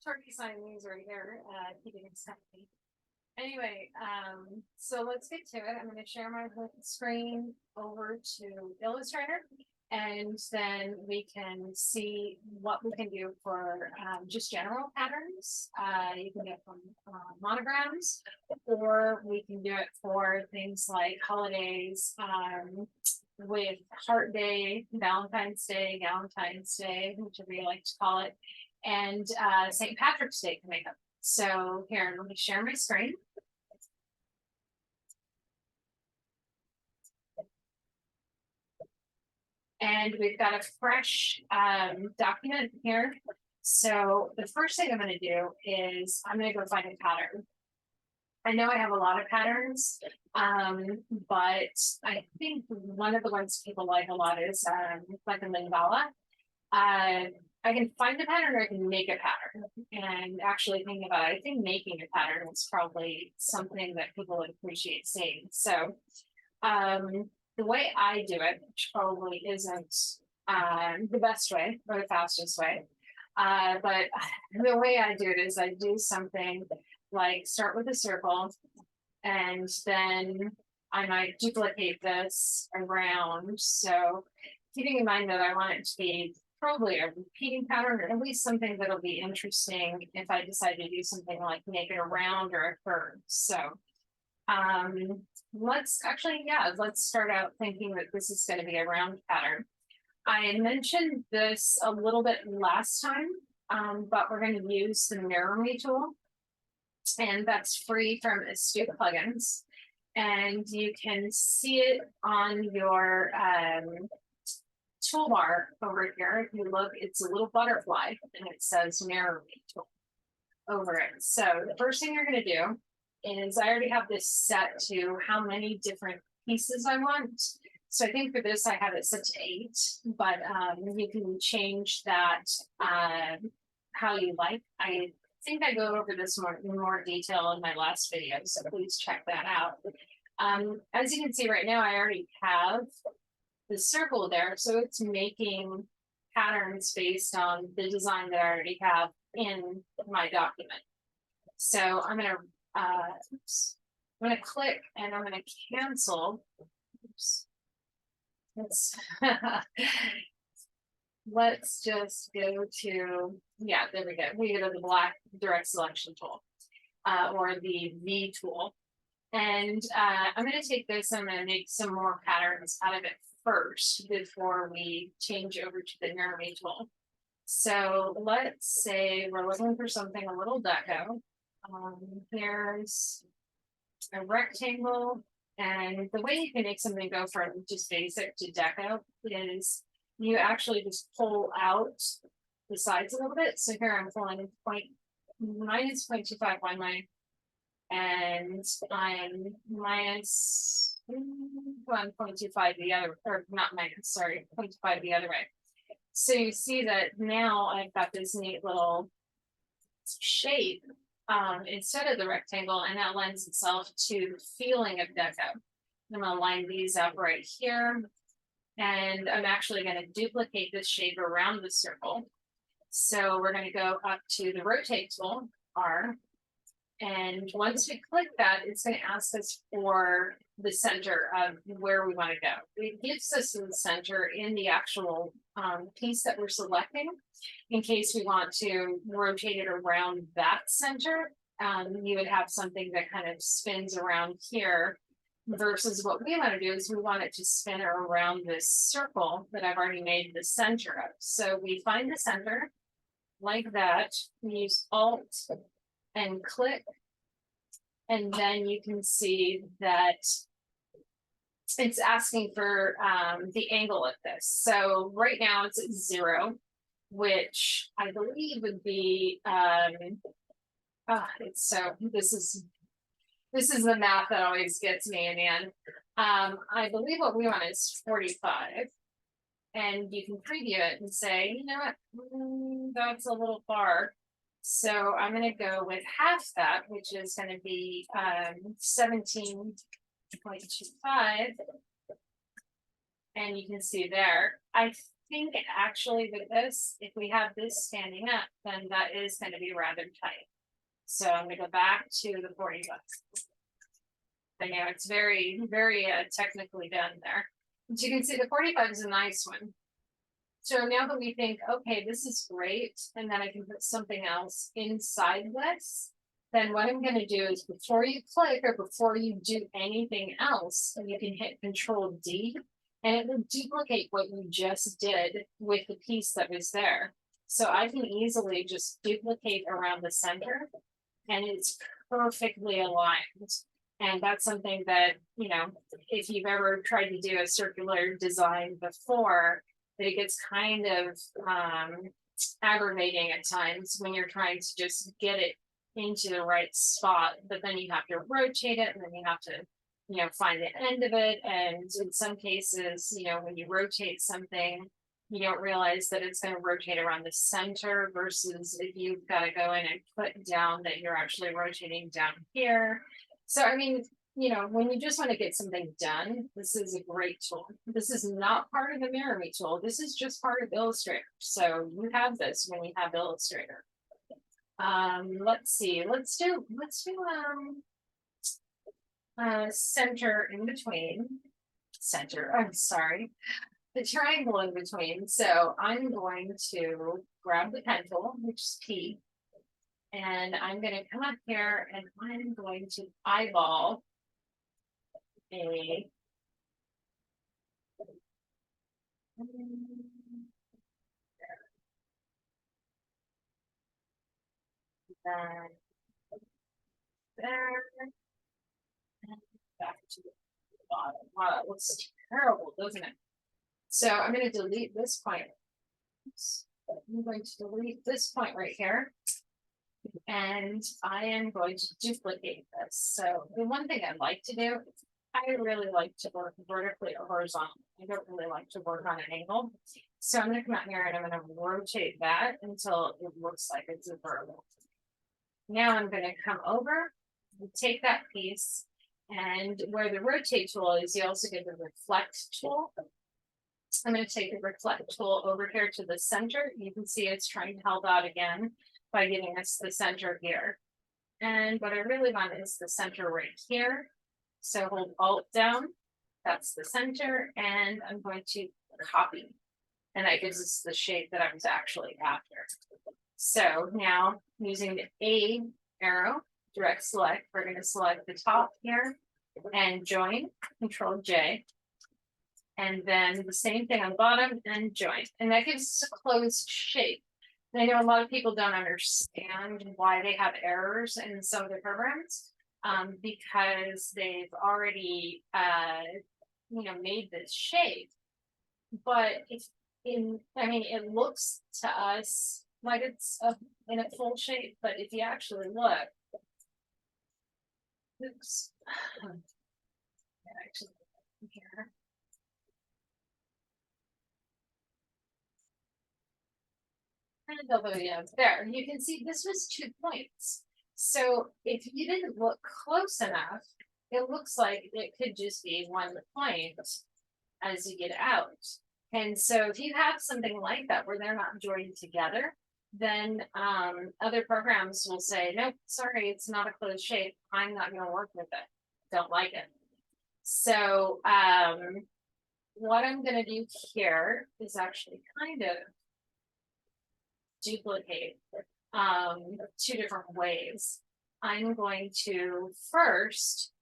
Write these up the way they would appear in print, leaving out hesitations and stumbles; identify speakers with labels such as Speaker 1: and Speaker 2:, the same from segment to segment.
Speaker 1: Turkey Siamese right here, keeping us company. Anyway, so let's get to it. I'm going to share my screen over to Illustrator, and then we can see what we can do for just general patterns. You can do it from monograms, or we can do it for things like holidays, with Heart Day, Valentine's Day, whichever you like to call it, and St. Patrick's Day coming up. So here, let me share my screen. And we've got a fresh document here. So the first thing I'm going to do is I'm going to go find a pattern. I know I have a lot of patterns, but I think one of the ones people like a lot is like a mandala. I can find a pattern or I can make a pattern. And actually thinking about it, I think making a pattern is probably something that people would appreciate seeing. So the way I do it, which probably isn't the best way or the fastest way, but the way I do it is I do something like start with a circle, and then I might duplicate this around. So keeping in mind that I want it to be probably a repeating pattern, or at least something that'll be interesting if I decide to do something like make it a round or a curve. So let's start out thinking that this is going to be a round pattern. I mentioned this a little bit last time, but we're going to use the Mirror Me tool, and that's free from Astute plugins, and you can see it on your toolbar over here. If you look, it's a little butterfly and it says Mirror Me tool over it. So the first thing you're going to do is I already have this set to how many different pieces I want. So I think for this I have it set to 8, but you can change that how you like. I think I go over this in more detail in my last video, so please check that out. As you can see right now, I already have the circle there, so it's making patterns based on the design that I already have in my document. So I'm going to click and I'm going to cancel. Oops. Let's just go to, yeah, there we go. We go to the black direct selection tool, or the V tool. And I'm going to take this and I'm going to make some more patterns out of it first before we change over to the Mirror Me tool. So let's say we're looking for something a little deco. Here's a rectangle, and the way you can make something go from just basic to deco is you actually just pull out the sides a little bit. So here I'm pulling minus 0.25 on my, and I'm minus 1.25 the other, or not minus, sorry, 0.25 the other way. So you see that now I've got this neat little shape instead of the rectangle, and that lends itself to the feeling of deco. I'm going to line these up right here, and I'm actually going to duplicate this shape around the circle. So we're going to go up to the rotate tool, R, and once we click that, it's going to ask us for the center of where we want to go. It gives us the center in the actual piece that we're selecting. In case we want to rotate it around that center, you would have something that kind of spins around here, versus what we want to do is we want it to spin around this circle that I've already made the center of. So we find the center like that, we use Alt and click, and then you can see that it's asking for the angle of this. So right now it's at 0, which I believe would be this is the math that always gets me in the end. I believe what we want is 45. And you can preview it and say, you know what, that's a little far. So I'm going to go with half that, which is going to be 17.25. And you can see there, I think actually with this, if we have this standing up, then that is going to be rather tight. So I'm going to go back to the 40 bucks. I know it's very, very technically done there. But you can see the 45 is a nice one. So now that we think, okay, this is great, and then I can put something else inside this, then what I'm going to do is before you click or before you do anything else, and you can hit Control D, and it will duplicate what you just did with the piece that was there. So I can easily just duplicate around the center, and it's perfectly aligned. And that's something that, you know, if you've ever tried to do a circular design before, that it gets kind of aggravating at times when you're trying to just get it into the right spot, but then you have to rotate it, and then you have to, you know, find the end of it. And in some cases, you know, when you rotate something, you don't realize that it's going to rotate around the center versus if you've got to go in and put down that you're actually rotating down here. So, I mean, you know, when you just want to get something done, this is a great tool. This is not part of the Mirror Me tool. This is just part of Illustrator. So you have this when you have Illustrator. Let's see. Let's do center in between. Center. I'm sorry. The triangle in between. So I'm going to grab the pen tool, which is P. And I'm going to come up here and I'm going to eyeball a then there and back to the bottom. Wow, that looks terrible, doesn't it? So I'm going to delete this point. Oops. I'm going to delete this point right here. And I am going to duplicate this. So the one thing I like to do, I really like to work vertically or horizontally. I don't really like to work on an angle. So I'm going to come out here and I'm going to rotate that until it looks like it's a vertical. Now I'm going to come over, take that piece, and where the rotate tool is, you also get the reflect tool. I'm going to take the reflect tool over here to the center. You can see it's trying to help out again by giving us the center here. And what I really want is the center right here. So hold Alt down, that's the center, and I'm going to copy. And that gives us the shape that I was actually after. So now using the A arrow, direct select, we're going to select the top here and join, Control J. And then the same thing on the bottom and join. And that gives us a closed shape. And I know a lot of people don't understand why they have errors in some of the programs because they've already, you know, made this shape. But it's I mean, it looks to us like it's in a full shape, but if you actually look, oops, actually here. And although, yeah, there, you can see this was 2 points. So if you didn't look close enough, it looks like it could just be 1 point as you get out. And so if you have something like that where they're not joined together, then other programs will say, nope, sorry, it's not a closed shape. I'm not going to work with it. Don't like it. So what I'm going to do here is actually kind of duplicate 2 different ways. I'm going to first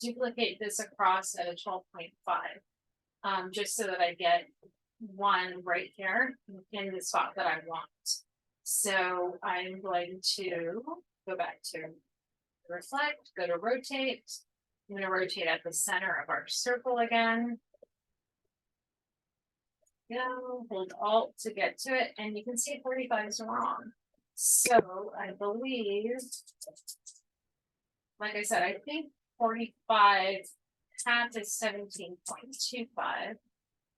Speaker 1: duplicate this across at a 12.5, just so that I get 1 right here in the spot that I want. So I'm going to go back to reflect, go to rotate. I'm going to rotate at the center of our circle again. Go, hold Alt to get to it, and you can see 45 is wrong. So I believe, like I said, I think 45 half is 17.25.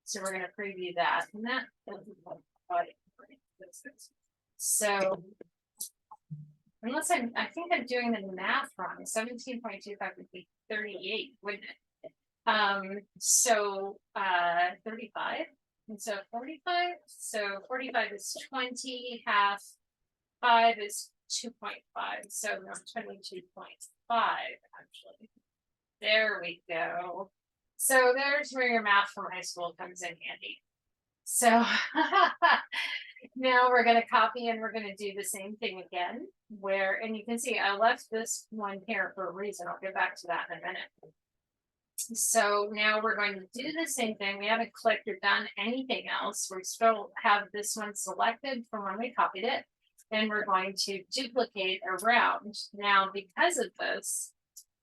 Speaker 1: So we're going to preview that, and that so unless I think I'm doing the math wrong, 17.25 would be 38, wouldn't it? So 35. And so 45, so 45 is 20, half 5 is 2.5, so no, 22.5 actually. There we go. So there's where your math from high school comes in handy. So now we're going to copy and we're going to do the same thing again where, and you can see I left this one here for a reason. I'll get back to that in a minute. So now we're going to do the same thing. We haven't clicked or done anything else. We still have this one selected from when we copied it. Then we're going to duplicate around. Now, because of this,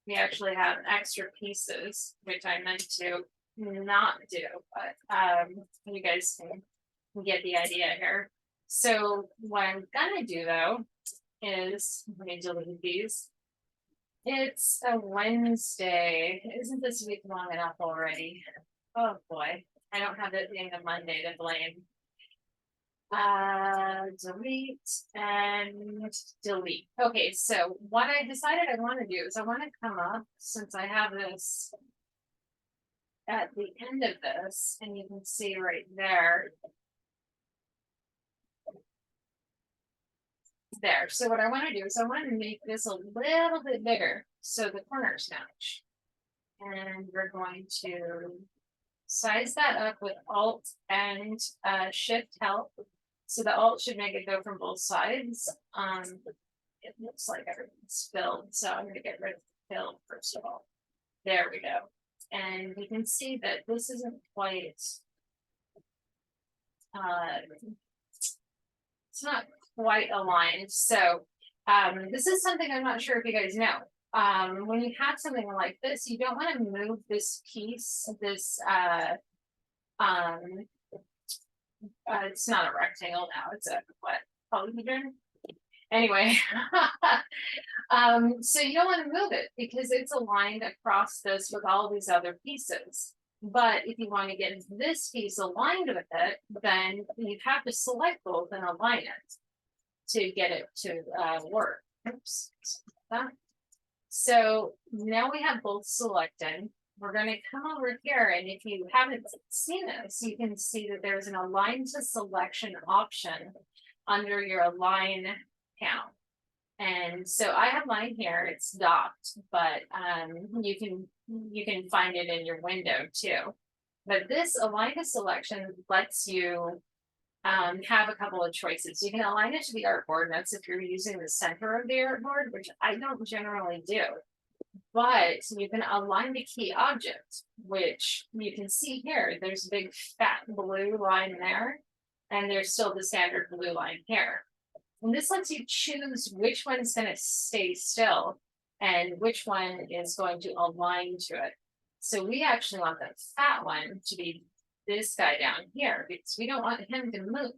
Speaker 1: we actually have extra pieces, which I meant to not do, but you guys can get the idea here. So what I'm gonna do though is, let me delete these. It's a Wednesday. Isn't this week long enough already? Oh boy, I don't have it being a Monday to blame. Delete and delete. Okay, so what I decided I want to do is I want to come up, since I have this at the end of this, and you can see right there. There. So what I want to do is I want to make this a little bit bigger so the corners match. And we're going to size that up with Alt and Shift Help. So the Alt should make it go from both sides. It looks like everything's filled, so I'm going to get rid of the fill first of all. There we go. And you can see that this isn't quite, it's not quite aligned. So this is something I'm not sure if you guys know. When you have something like this, you don't want to move this piece, this it's not a rectangle now, it's a what, polyhedron? Anyway, so you don't want to move it because it's aligned across this with all these other pieces. But if you want to get this piece aligned with it, then you have to select both and align it to get it to work. Oops. So now we have both selected. We're going to come over here, and if you haven't seen this, you can see that there's an align to selection option under your align panel. And so I have mine here, it's docked, but you can find it in your window too. But this align to selection lets you have a couple of choices. You can align it to the artboard, that's if you're using the center of the artboard, which I don't generally do. But you can align the key object, which you can see here. There's a big fat blue line there, and there's still the standard blue line here. And this lets you choose which one's going to stay still and which one is going to align to it. So we actually want the fat one to be this guy down here because we don't want him to move.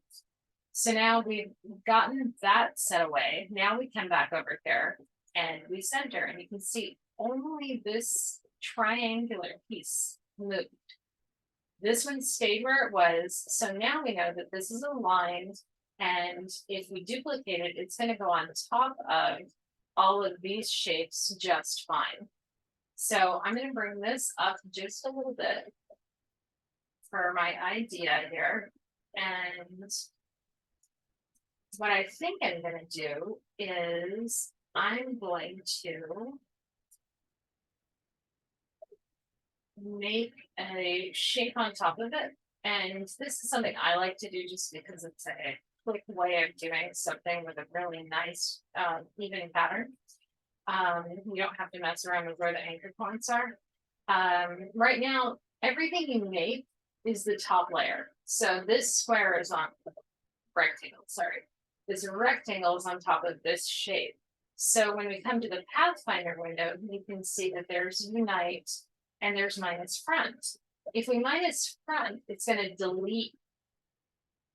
Speaker 1: So now we've gotten that set away. Now we come back over here and we center, and you can see only this triangular piece moved. This one stayed where it was. So now we know that this is aligned, and if we duplicate it, it's going to go on top of all of these shapes just fine. So I'm going to bring this up just a little bit for my idea here. And what I think I'm going to do is I'm going to make a shape on top of it. And this is something I like to do just because it's a quick way of doing something with a really nice even pattern. You don't have to mess around with where the anchor points are. Right now, everything you make is the top layer. So this square is on rectangle, sorry. This rectangle is on top of this shape. So when we come to the Pathfinder window, you can see that there's unite and there's minus front. If we minus front, it's going to delete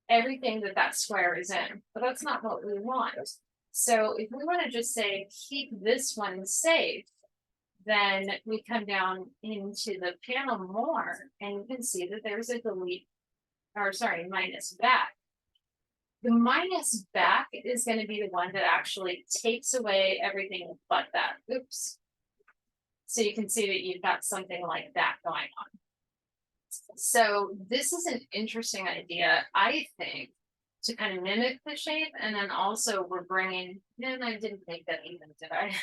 Speaker 1: everything that that square is in, but that's not what we want. So if we want to just say, keep this one safe, then we come down into the panel more, and you can see that there's a delete, or sorry, minus back. The minus back is going to be the one that actually takes away everything but that. Oops. So you can see that you've got something like that going on. So this is an interesting idea, I think, to kind of mimic the shape, and then also we're bringing. No, I didn't make that even, did I?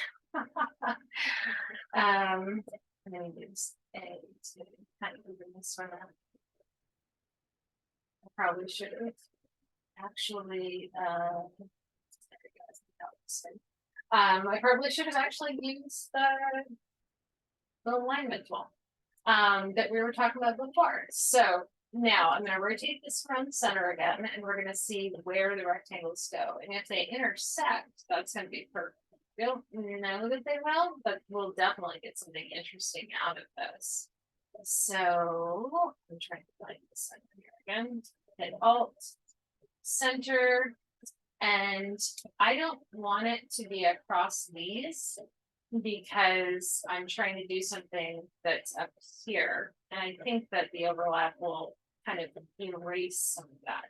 Speaker 1: I'm going to use a to kind of open this one up. I probably should have actually. I probably should have actually used the alignment tool that we were talking about before. So now I'm going to rotate this from center again, and we're going to see where the rectangles go. And if they intersect, that's going to be perfect. We don't know that they will, but we'll definitely get something interesting out of this. So I'm trying to find the center here again. Hit Alt, center, and I don't want it to be across these because I'm trying to do something that's up here. And I think that the overlap will kind of erase some of that.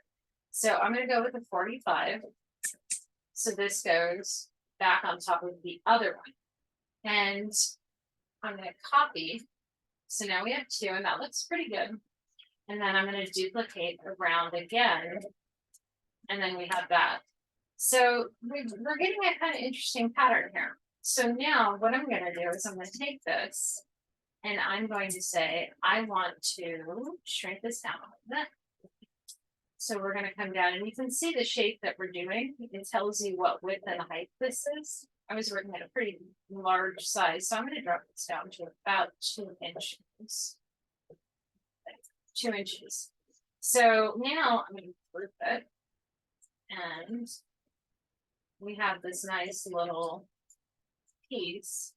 Speaker 1: So I'm going to go with the 45. So this goes back on top of the other one. And I'm going to copy. So now we have 2, and that looks pretty good. And then I'm going to duplicate around again. And then we have that. So we're getting a kind of interesting pattern here. So now what I'm going to do is I'm going to take this and I'm going to say, I want to shrink this down a little bit. So we're going to come down and you can see the shape that we're doing. It tells you what width and height this is. I was working at a pretty large size, so I'm going to drop this down to about 2 inches. 2 inches. So now I'm going to group it. And we have this nice little piece.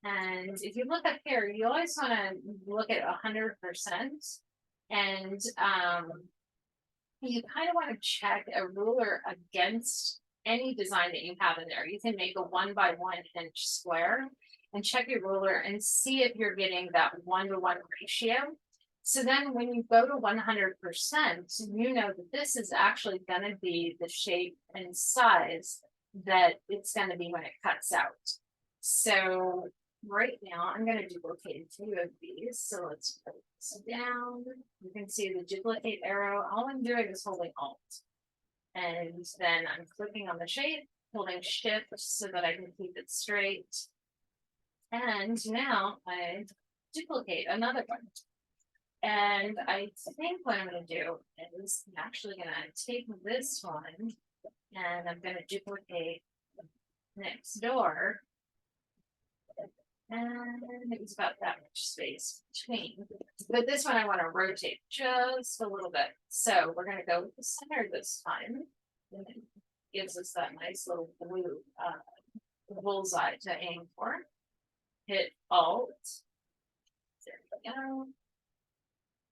Speaker 1: And if you look up here, you always want to look at 100%. And you kind of want to check a ruler against any design that you have in there. You can make a 1 by 1 inch square and check your ruler and see if you're getting that 1-to-1 ratio. So then when you go to 100%, you know that this is actually going to be the shape and size that it's going to be when it cuts out. So right now I'm going to duplicate 2 of these. So let's put this down. You can see the duplicate arrow. All I'm doing is holding Alt. And then I'm clicking on the shape, holding Shift so that I can keep it straight. And now I duplicate another one. And I think what I'm going to do is I'm actually going to take this one and I'm going to duplicate next door. And it was about that much space between. But this one I want to rotate just a little bit. So we're going to go with the center this time. And it gives us that nice little blue bullseye to aim for. Hit Alt. There we go.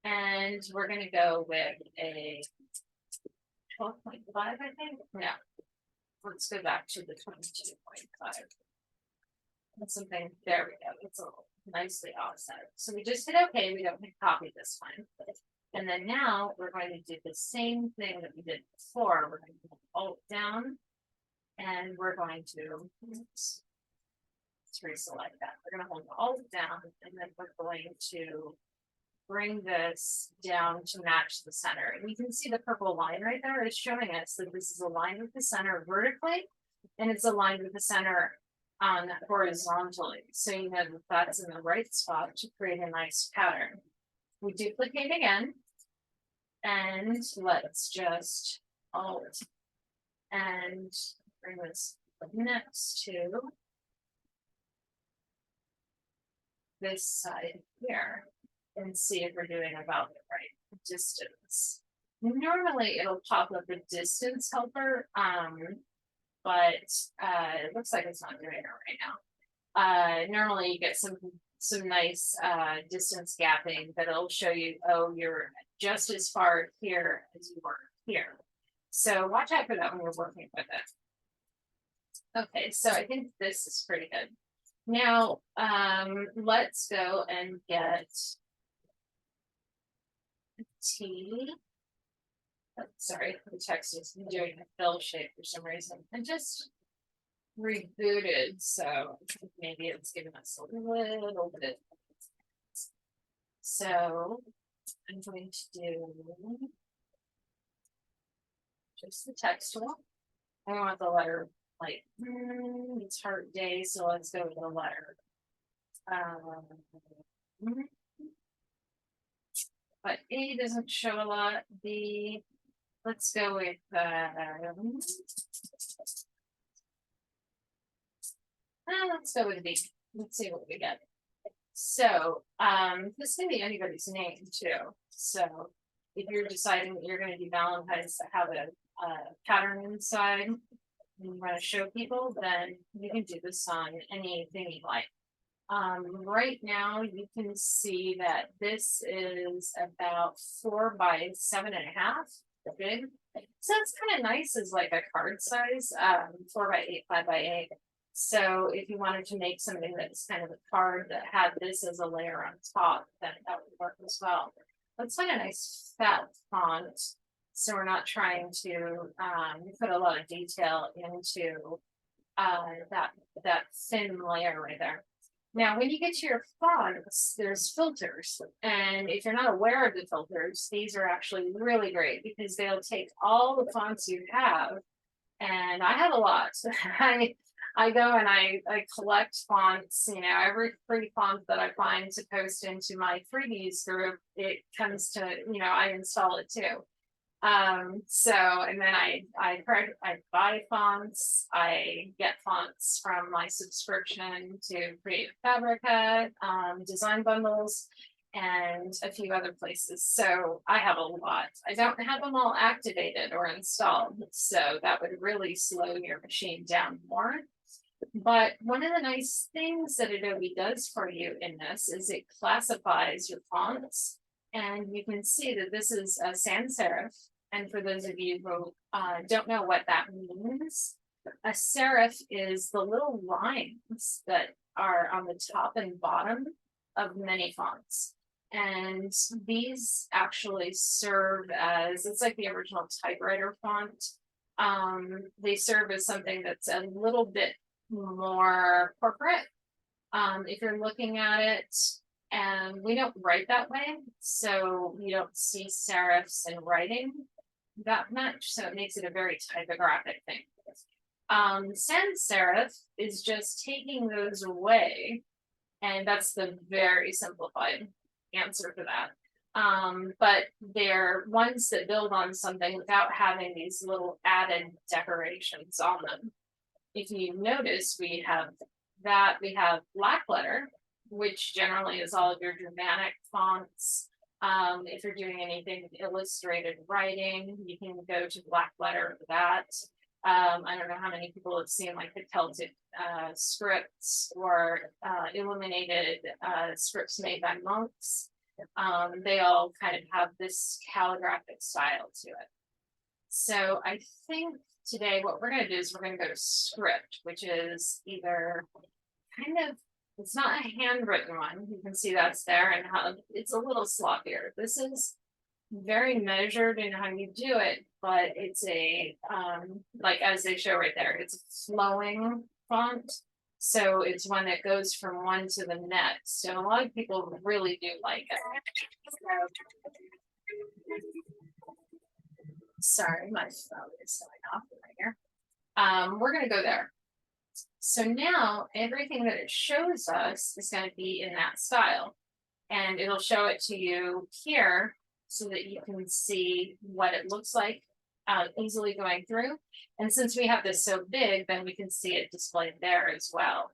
Speaker 1: And we're going to go with a 12.5, I think. No, let's go back to the 22.5. That's something, there we go. It's a little nicely offset. So we just hit OK. We don't hit copy this one. And then now we're going to do the same thing that we did before. We're going to put Alt down. And we're going to, let's reselect that. We're going to hold Alt down. And then we're going to bring this down to match the center. And you can see the purple line right there is showing us that this is aligned with the center vertically, and it's aligned with the center horizontally. So you know that that's in the right spot to create a nice pattern. We duplicate again, and let's just Alt and bring this next to this side here. And see if we're doing about the right distance. Normally it'll pop up a distance helper, but it looks like it's not doing it right now. Normally you get some nice distance gapping that will show you, oh, you're just as far here as you were here. So watch out for that when you're working with it. Okay, so I think this is pretty good. Now let's go and get T. Oh, sorry, the text is doing a fill shape for some reason. And just rebooted, so maybe it's giving us a little bit. So I'm going to do just the text tool. I want the letter like it's hard day, so let's go with the letter. But A doesn't show a lot. B, let's go with let's go with B. Let's see what we get. So this can be anybody's name too. So if you're deciding that you're going to do Valentine's to have a pattern inside and you want to show people, then you can do this on anything you like. Right now you can see that this is about 4 by 7.5, big. So it's kind of nice as like a card size, 4 by 8, 5 by 8. So if you wanted to make something that's kind of a card that had this as a layer on top, then that would work as well. Let's find a nice fat font, so we're not trying to put a lot of detail into that thin layer right there. Now, when you get to your fonts, there's filters. And if you're not aware of the filters, these are actually really great because they'll take all the fonts you have. And I have a lot. I go and I collect fonts, you know, every free font that I find to post into my freebies group, it comes to, you know, I install it too. So, and then I buy fonts, I get fonts from my subscription to Creative Fabrica, Design Bundles, and a few other places. So I have a lot. I don't have them all activated or installed, so that would really slow your machine down more. But one of the nice things that Adobe does for you in this is it classifies your fonts. And you can see that this is a sans serif. And for those of you who don't know what that means, a serif is the little lines that are on the top and bottom of many fonts. And these actually serve as, it's like the original typewriter font. They serve as something that's a little bit more corporate. If you're looking at it, and we don't write that way, so you don't see serifs in writing that much, so it makes it a very typographic thing. Sans serif is just taking those away, and that's the very simplified answer for that. But they're ones that build on something without having these little added decorations on them. If you notice, we have black letter, which generally is all of your Germanic fonts. If you're doing anything with illustrated writing, you can go to black letter for that. I don't know how many people have seen like the Celtic scripts or illuminated scripts made by monks. They all kind of have this calligraphic style to it. So I think today what we're going to do is we're going to go to script, which is either kind of, it's not a handwritten one. You can see that's there, and how it's a little sloppier. This is very measured in how you do it, but it's a like as they show right there, it's a flowing font. So it's one that goes from one to the next. So a lot of people really do like it. Sorry, my phone is going off right here. We're going to go there. So now everything that it shows us is going to be in that style, and it'll show it to you here so that you can see what it looks like easily going through. And since we have this so big, then we can see it displayed there as well.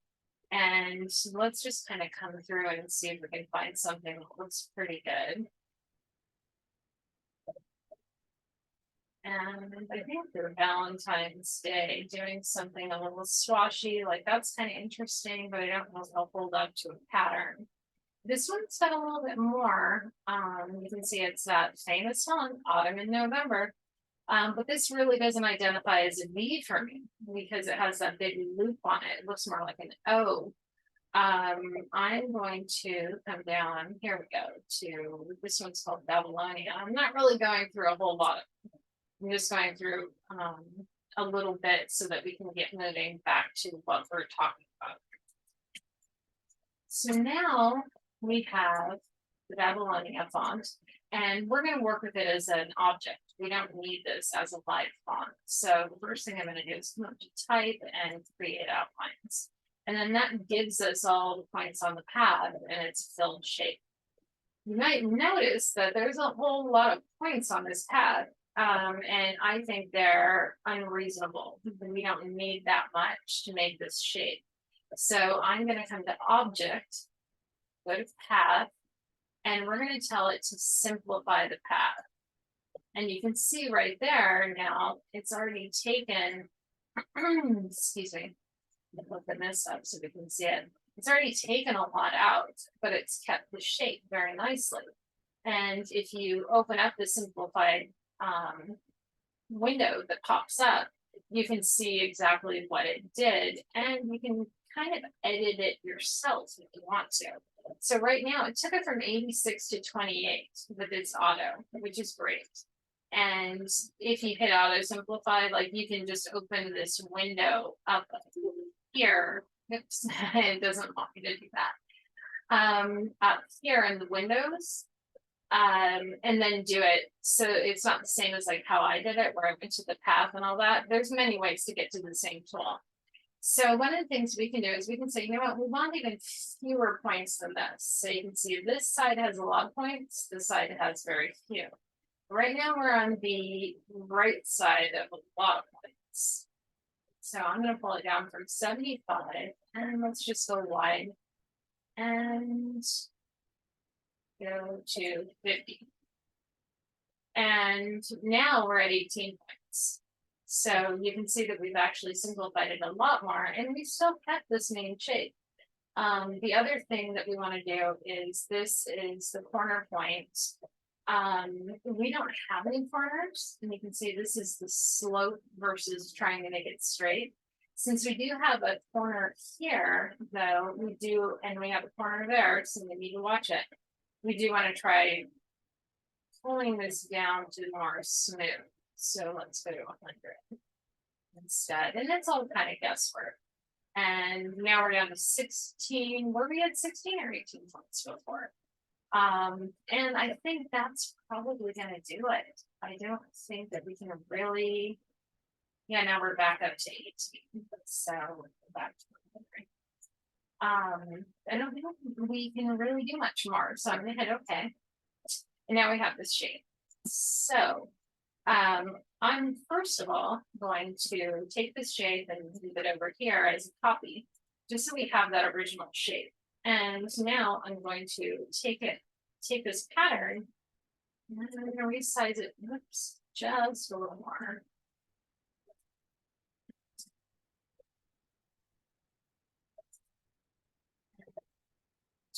Speaker 1: And let's just kind of come through and see if we can find something that looks pretty good. And I think for Valentine's Day, doing something a little swashy, like that's kind of interesting, but I don't know if I'll hold up to a pattern. This one's got a little bit more. You can see it's that famous one, Autumn in November. But this really doesn't identify as a V for me because it has that big loop on it. It looks more like an O. I'm going to come down, here we go, to this one's called Babylonia. I'm not really going through a whole lot of, I'm just going through a little bit so that we can get moving back to what we're talking about. So now we have Babylonia font, and we're going to work with it as an object. We don't need this as a live font. So the first thing I'm going to do is come up to type and create outlines. And then that gives us all the points on the pad and its filled shape. You might notice that there's a whole lot of points on this pad. And I think they're unreasonable. We don't need that much to make this shape. So I'm going to come to object, go to path, and we're going to tell it to simplify the path. And you can see right there now, it's already taken, excuse me, look at this up so we can see it. It's already taken a lot out, but it's kept the shape very nicely. And if you open up the simplified window that pops up, you can see exactly what it did, and you can kind of edit it yourself if you want to. So right now it took it from 86 to 28 with its auto, which is great. And if you hit auto simplify, like you can just open this window up here. Oops, it doesn't want me to do that. Up here in the windows, and then do it so it's not the same as like how I did it, where I went to the path and all that. There's many ways to get to the same tool. So one of the things we can do is we can say, you know what, we want even fewer points than this. So you can see this side has a lot of points, this side has very few. Right now we're on the right side of a lot of points. So I'm going to pull it down from 75, and let's just go wide and go to 50. And now we're at 18 points. So you can see that we've actually simplified it a lot more, and we still kept this main shape. The other thing that we want to do is this is the corner point. We don't have any corners, and you can see this is the slope versus trying to make it straight. Since we do have a corner here, though, we do, and we have a corner there, so we need to watch it. We do want to try pulling this down to more smooth. So let's go to 100 instead, and it's all kind of guesswork. And now we're down to 16. Were we at 16 or 18 points before? And I think that's probably going to do it. I don't think that we can really, yeah, now we're back up to 18. So back to 100. I don't think we can really do much more. So I'm going to hit OK. And now we have this shape. So I'm first of all going to take this shape and move it over here as a copy, just so we have that original shape. And now I'm going to take this pattern, and I'm going to resize it, oops, just a little more.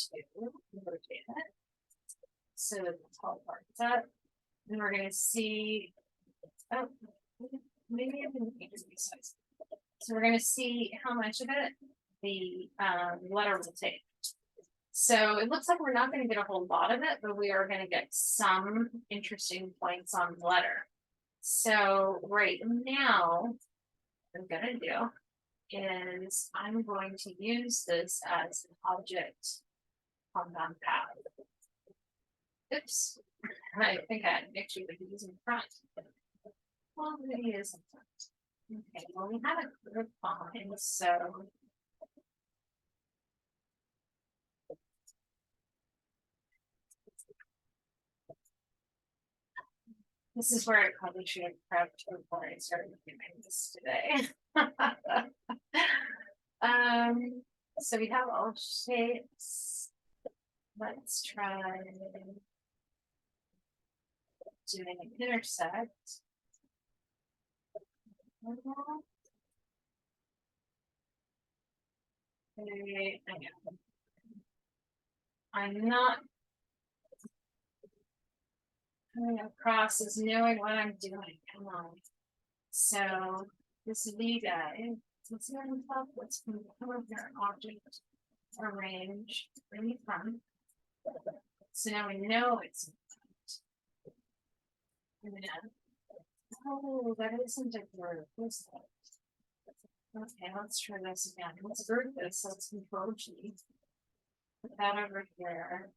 Speaker 1: To rotate it so the tall part is up, and we're going to see. Oh, maybe I didn't need to resize. So we're going to see how much of it the letter will take. So it looks like we're not going to get a whole lot of it, but we are going to get some interesting points on the letter. So right now, what I'm going to do is I'm going to use this as an object compound path. Oops, I think I actually would use in front. Well, maybe it is in front. Okay, well, we have a group line, so this is where I probably should have prepped before I started doing this today. So we have all shapes. Let's try doing an intersect. Okay, I'm not coming across as knowing what I'm doing. Come on. So this V guy, let's see on top. Let's come over here, object, arrange, bring it from. So now we know it's in front. Oh, that isn't a group. What's that? Okay, let's try this again. Let's group this. Let's control G. Put that over here.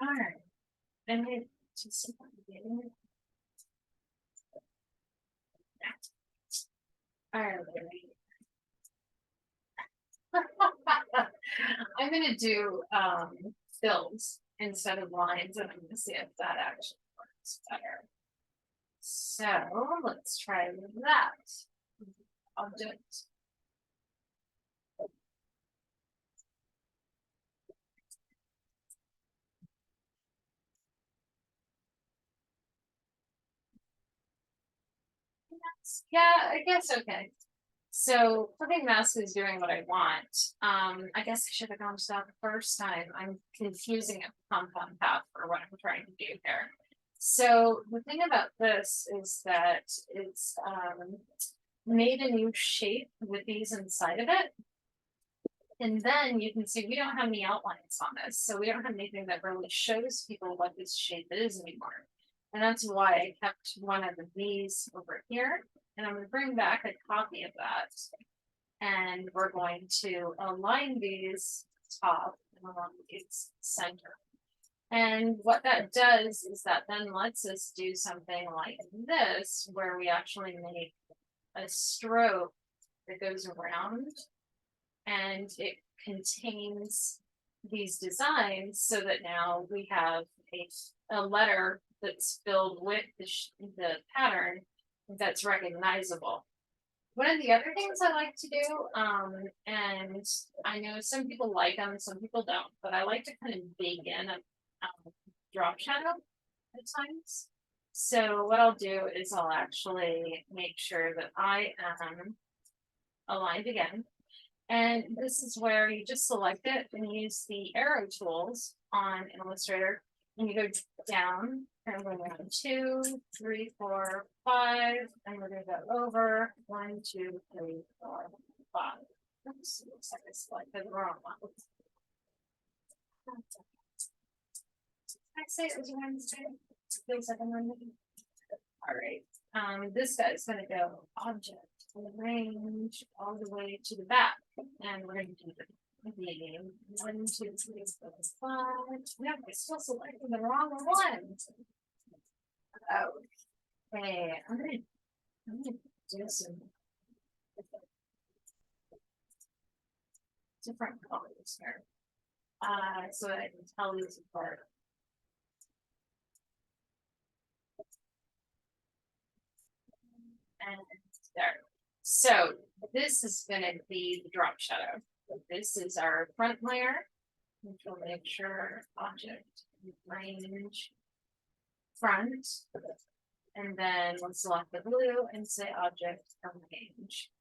Speaker 1: All right, and it just all right. I'm gonna do fills instead of lines, and I'm gonna see if that actually works better. So let's try that. I'll do it. Yeah, I guess okay. So flipping mask is doing what I want. I guess I should have gone to that the first time. I'm confusing a compound path for what I'm trying to do here. So the thing about this is that it's made a new shape with these inside of it. And then you can see we don't have any outlines on this, so we don't have anything that really shows people what this shape is anymore. And that's why I kept one of these over here. And I'm going to bring back a copy of that. And we're going to align these top and along its center. And what that does is that then lets us do something like this, where we actually make a stroke that goes around and it contains these designs so that now we have a letter that's filled with the pattern that's recognizable. One of the other things I like to do, and I know some people like them, some people don't, but I like to kind of bake in a drop shadow at times. So what I'll do is I'll actually make sure that I am aligned again. And this is where you just select it and use the arrow tools on Illustrator. And you go down, and we're going to go 2, 3, 4, 5, and we're going to go over 1, 2, 3, 4, 5. Oops, looks like I selected the wrong one. I say it was Wednesday. Feels like I'm Monday. All right. This guy's going to go object, range all the way to the back, and we're going to do the 1, 2, 3, 4, 5. No, we're still selecting the wrong one. Okay, I'm gonna do some different colors here, so that I can tell these apart. And there. So this is going to be the drop shadow. This is our front layer, which will make sure object range front, and then we'll select the blue and say object range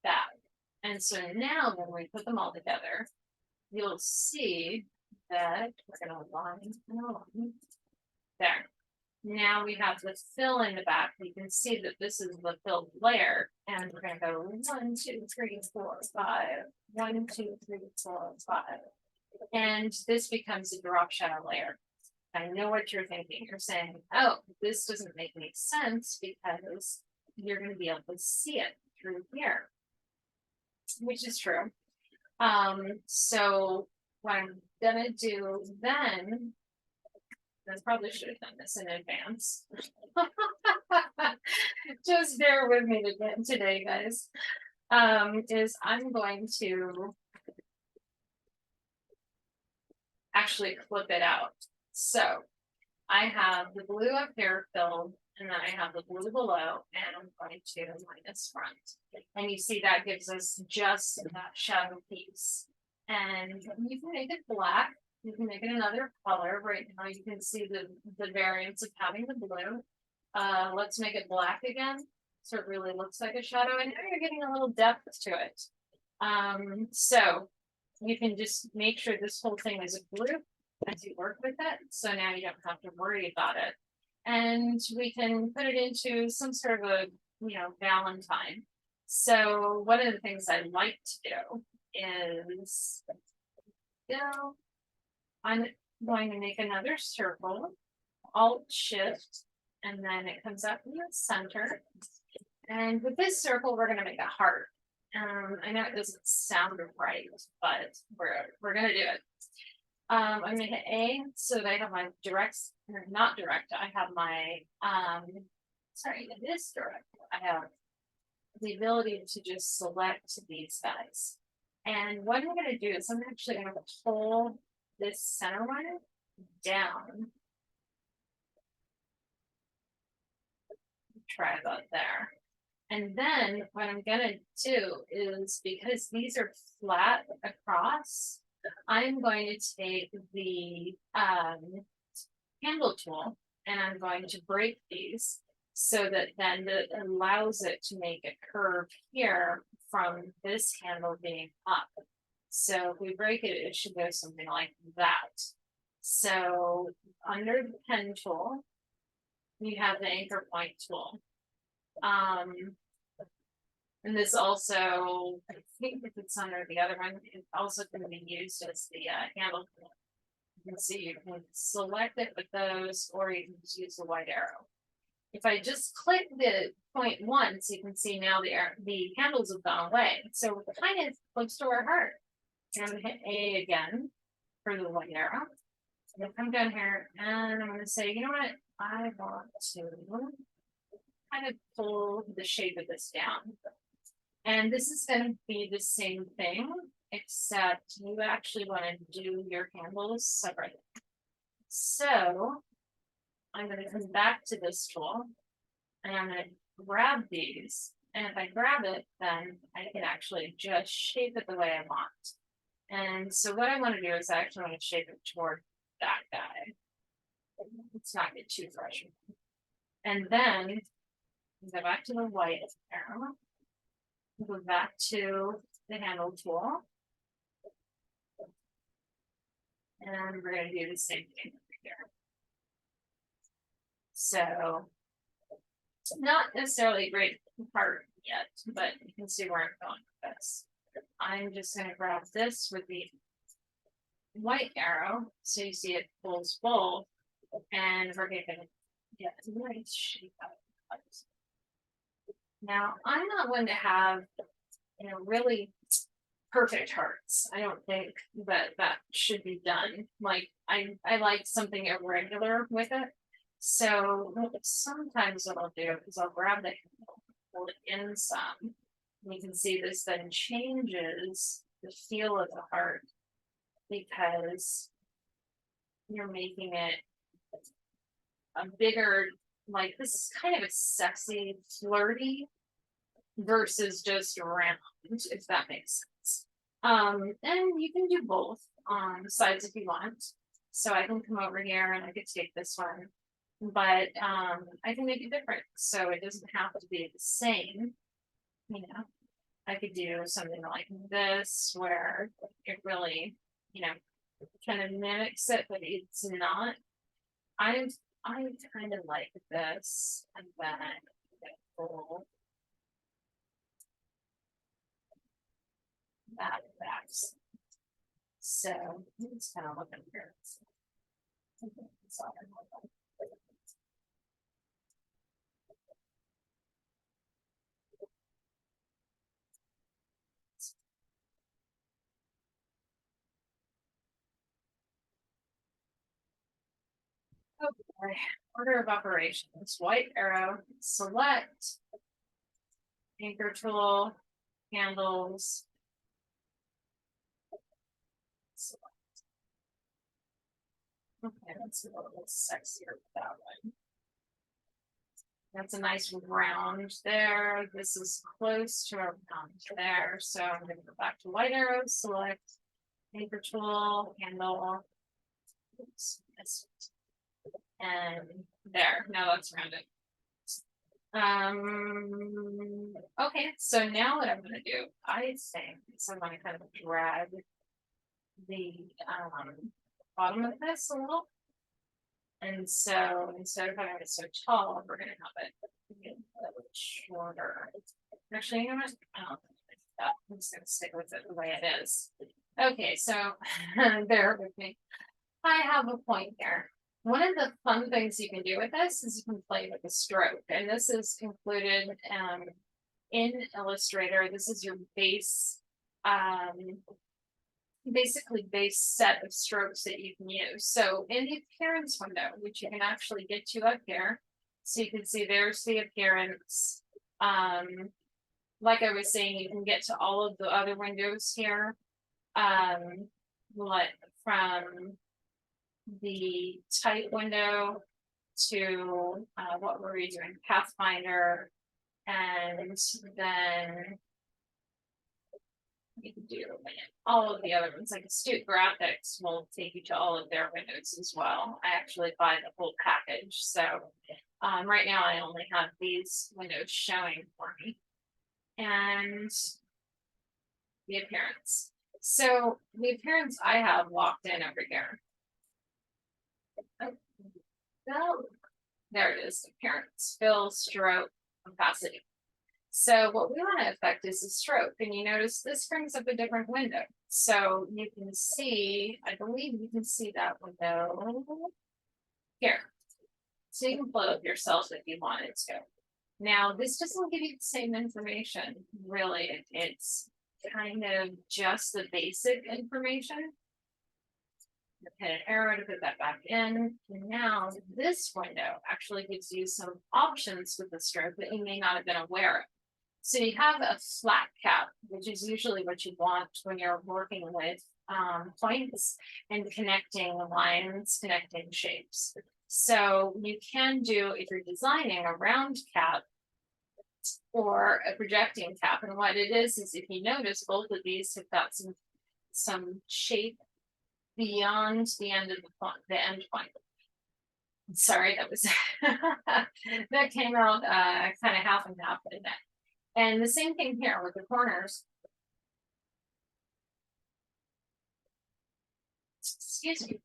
Speaker 1: back. And so now when we put them all together, you'll see that we're going to align there. Now we have the fill in the back. You can see that this is the filled layer, and we're going to go 1, 2, 3, 4, 5. 1, 2, 3, 4, 5. And this becomes a drop shadow layer. I know what you're thinking. You're saying, oh, this doesn't make any sense because you're going to be able to see it through here, which is true. So what I'm going to do then, I probably should have done this in advance. Just bear with me today, guys. Is I'm going to actually clip it out. So I have the blue up here filled, and then I have the blue below, and I'm going to minus front. And you see that gives us just that shadow piece. And you can make it black. You can make it another color. Right now you can see the variance of having the blue. Let's make it black again, so it really looks like a shadow, and now you're getting a little depth to it. So you can just make sure this whole thing is blue as you work with it, so now you don't have to worry about it. And we can put it into some sort of a, Valentine. So one of the things I like to do is, I'm going to make another circle, Alt Shift, and then it comes up in the center. And with this circle, we're going to make a heart. I know it doesn't sound right, but we're gonna do it. I'm gonna hit A so that I have my directs, or not direct, I have my sorry, it is direct. I have the ability to just select these guys. And what I'm gonna do is I'm actually gonna pull this center one down. Try about there. And then what I'm gonna do is, because these are flat across, I'm going to take the handle tool and I'm going to break these so that then it allows it to make a curve here from this handle being up. So if we break it, it should go something like that. So under the pen tool, you have the anchor point tool. And this also, I think if it's under the other one, it also can be used as the handle. You can see you can select it with those, or you can just use the white arrow. If I just click the point once, you can see now the handles have gone away. So we're kind of close to our heart. I'm going to hit A again for the white arrow. I'm going to come down here and I'm going to say, you know what? I want to kind of pull the shape of this down. And this is going to be the same thing, except you actually want to do your handles separate. So I'm going to come back to this tool and I'm going to grab these. And if I grab it, then I can actually just shape it the way I want. And so what I want to do is I actually want to shape it toward that guy. Let's not get too fresh. And then go back to the white arrow. Go back to the handle tool. And we're going to do the same thing over here. So, not necessarily a great part yet, but you can see where I'm going with this. I'm just going to grab this with the white arrow, so you see it pulls both, and we're going to get a nice shape out of it. Now, I'm not one to have, really perfect hearts. I don't think that should be done. Like, I like something irregular with it. So sometimes what I'll do is I'll grab the handle, pull it in some. And you can see this then changes the feel of the heart because you're making it a bigger, like this is kind of a sexy, flirty versus just round, if that makes sense. And you can do both on the sides if you want. So I can come over here and I could take this one, but I can make it different. So it doesn't have to be the same. I could do something like this where it really, kind of mimics it, but it's not. I kind of like this, and then pull that back. So it's kind of looking here. Okay, order of operations, white arrow, select, anchor tool, handles. Select. Okay, that's a little bit sexier with that one. That's a nice round there. This is close to a round there. So I'm going to go back to white arrow, select, anchor tool, handle. Oops, and there, now that's rounded. Okay, so now what I'm going to do, I think, is I'm going to kind of drag the bottom of this a little. And so instead of having it so tall, we're going to have it a little shorter. Actually, you know what? I'm just going to stick with it the way it is. Okay, so bear with me. I have a point here. One of the fun things you can do with this is you can play with the stroke, and this is included in Illustrator, this is your base, basically base set of strokes that you can use. So in the appearance window, which you can actually get to up here, so you can see there's the appearance. Like I was saying, you can get to all of the other windows here. Like from the type window to what were we doing? Pathfinder, and then you can do all of the other ones, like Astute Graphics will take you to all of their windows as well. I actually buy the whole package. So right now I only have these windows showing for me. And the appearance. So the appearance I have locked in over here. Oh, there it is, appearance, fill, stroke, opacity. So what we want to affect is the stroke, and you notice this brings up a different window. So you can see, I believe you can see that window here. So you can float up yourself if you wanted to. Now, this doesn't give you the same information, really. It's kind of just the basic information. Hit an arrow to put that back in. And now this window actually gives you some options with the stroke that you may not have been aware of. So you have a flat cap, which is usually what you want when you're working with points and connecting lines, connecting shapes. So you can do, if you're designing a round cap or a projecting cap, and what it is if you notice both of these have got some shape beyond the end of the end point. Sorry, that was that came out kind of half and half, didn't it? And the same thing here with the corners. Excuse me.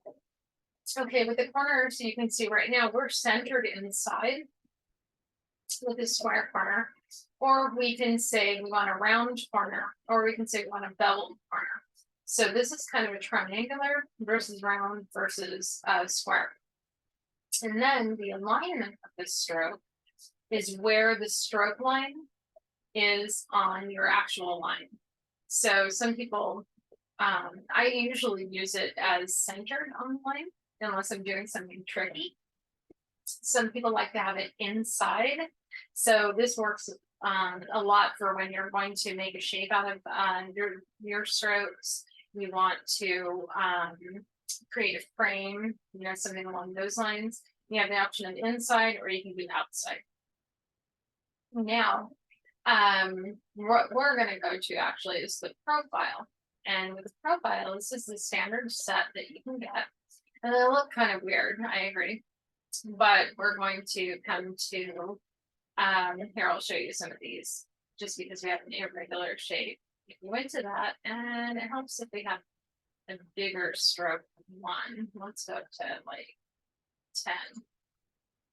Speaker 1: Okay, with the corners, you can see right now we're centered inside with a square corner, or we can say we want a round corner, or we can say we want a beveled corner. So this is kind of a triangular versus round versus square. And then the alignment of the stroke is where the stroke line is on your actual line. So some people, I usually use it as centered on the line, unless I'm doing something tricky. Some people like to have it inside. So this works a lot for when you're going to make a shape out of your strokes. You want to create a frame, something along those lines. You have the option of inside, or you can do outside. Now, what we're going to go to actually is the profile. And with the profile, this is the standard set that you can get. And they look kind of weird, I agree. But we're going to come to, here, I'll show you some of these, just because we have an irregular shape. If we went to that, and it helps if we have a bigger stroke one. Let's go to like 10.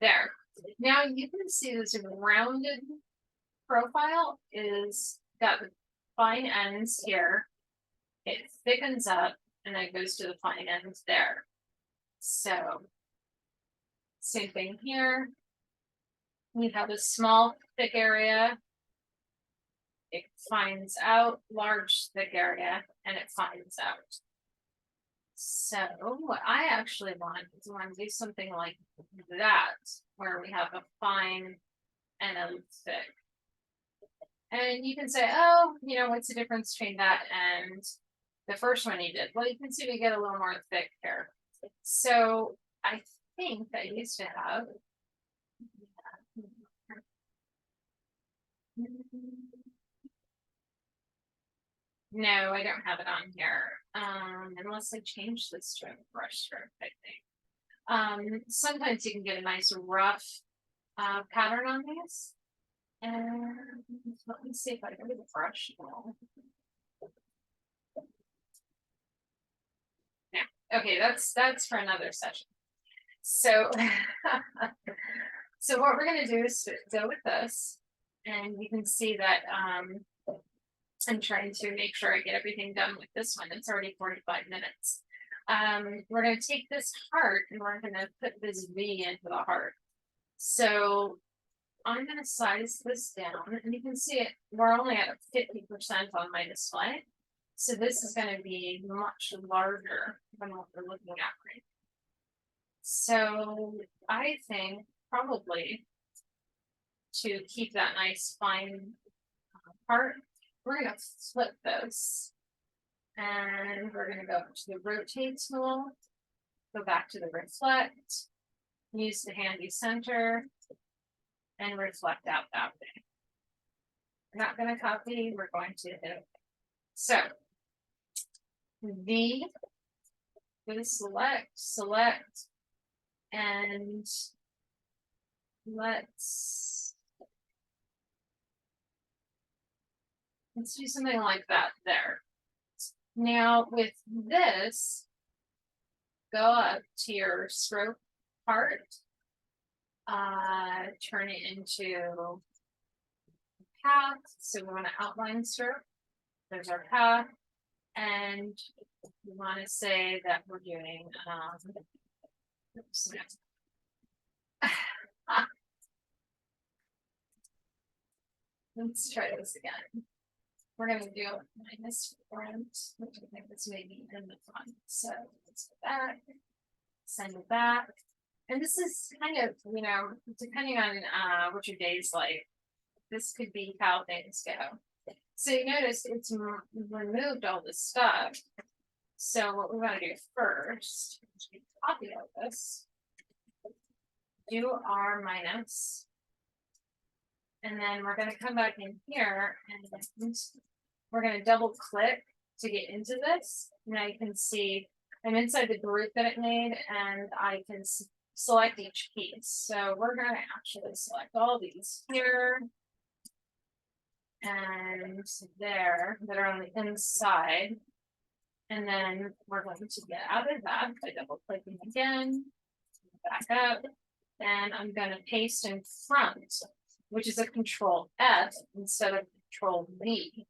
Speaker 1: There. Now you can see this rounded profile is got the fine ends here. It thickens up and then goes to the fine ends there. So same thing here. You have a small thick area. It fines out, large thick area, and it fines out. So what I actually want is I want to do something like that, where we have a fine and a thick. And you can say, oh, what's the difference between that and the first one you did? Well, you can see we get a little more thick here. So I think I used to have. No, I don't have it on here. Unless I change this to a brush stroke, I think. Sometimes you can get a nice rough pattern on these. And let me see if I go to the brush now. Yeah, okay, that's for another session. So, so what we're gonna do is go with this, and you can see that I'm trying to make sure I get everything done with this one. It's already 45 minutes. We're going to take this heart and we're going to put this V into the heart. So I'm gonna size this down, and you can see it, we're only at 50% on my display. So this is gonna be much larger than what we're looking at right now. So I think probably to keep that nice fine part, we're gonna flip this. And we're gonna go to the rotate tool, go back to the reflect, use the handy center, and reflect out that way. We're not gonna copy, we're going to hit it. So V, go to select, and let's do something like that there. Now with this, go up to your stroke part, turn it into path. So we want to outline stroke. There's our path, and we want to say that we're doing oops, let's try this again. We're going to do minus front, which I think this may be in the front. So let's go back, send it back. And this is kind of, you know, depending on what your day's like, this could be how things go. So you notice it's removed all this stuff. So what we want to do first is copy all this, do our minus, and then we're going to come back in here and we're going to double click to get into this. Now you can see I'm inside the group that it made, and I can select each piece. So we're going to actually select all these here and there that are on the inside. And then we're going to get out of that by double clicking again, back up, and I'm going to paste in front, which is a Control F instead of Control V.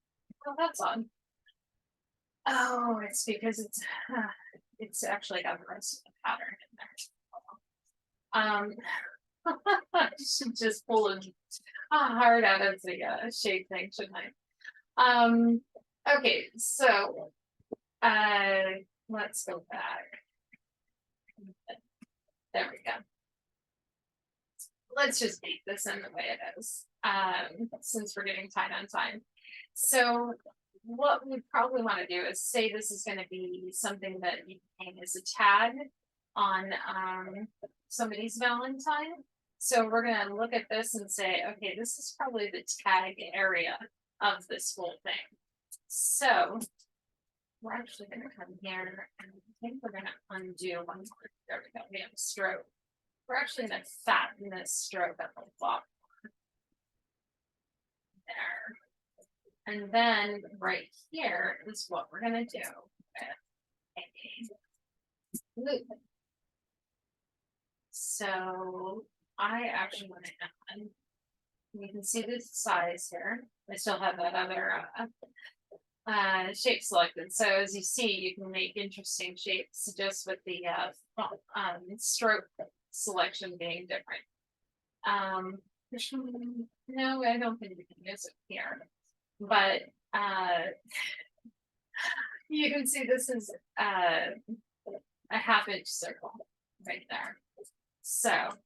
Speaker 1: Oh, that's odd. Oh, it's because it's actually got the rest of the pattern in there. I should just pull a heart out of the shape thing, shouldn't I? Okay, so let's go back. There we go. Let's just make this in the way it is, since we're getting tight on time. So what we probably want to do is say this is going to be something that you can as a tag on somebody's Valentine. So we're going to look at this and say, okay, this is probably the tag area of this whole thing. So we're actually going to come here, and I think we're going to undo one more. There we go. We have a stroke. We're actually going to fatten this stroke at the bottom. There. And then right here is what we're going to do with a loop. So I actually want to add, you can see the size here. I still have that other shape selected. So as you see, you can make interesting shapes just with the stroke selection being different. No, I don't think we can use it here, but you can see this is a 1/2 inch circle right there. So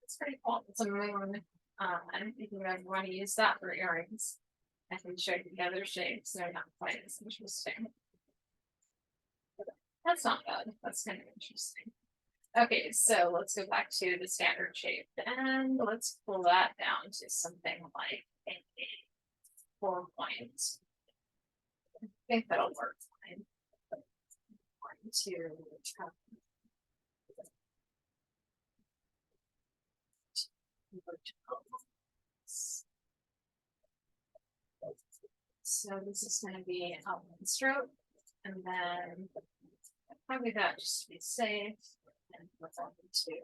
Speaker 1: it's pretty cool. It's a moon. I don't think you guys want to use that for earrings. I can show you the other shapes. They're not quite as interesting. That's not bad. That's kind of interesting. Okay, so let's go back to the standard shape and let's pull that down to something like a 4 point. I think that'll work fine. 1, 2, 3. So this is going to be outline stroke, and then probably that just to be safe, and we're going to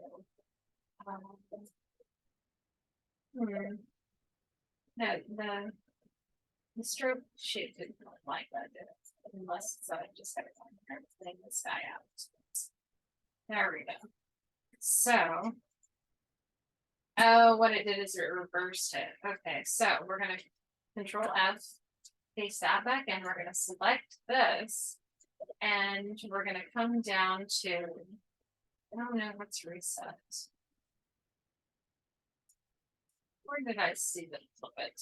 Speaker 1: the stroke shape didn't really like that, did it? Unless it's just got to bring this guy out. There we go. So Oh, what it did is it reversed it. Okay, so we're gonna Control F, paste that back in. We're gonna select this, and we're gonna come down to, I don't know what's reset. Where did I see the flip it?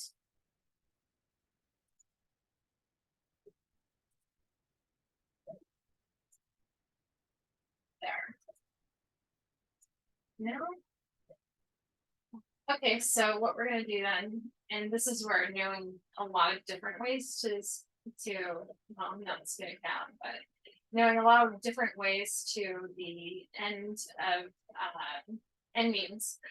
Speaker 1: There. No. Okay, so what we're gonna do then, and this is where knowing a lot of different ways well, I'm not gonna count, but knowing a lot of different ways to the end of end means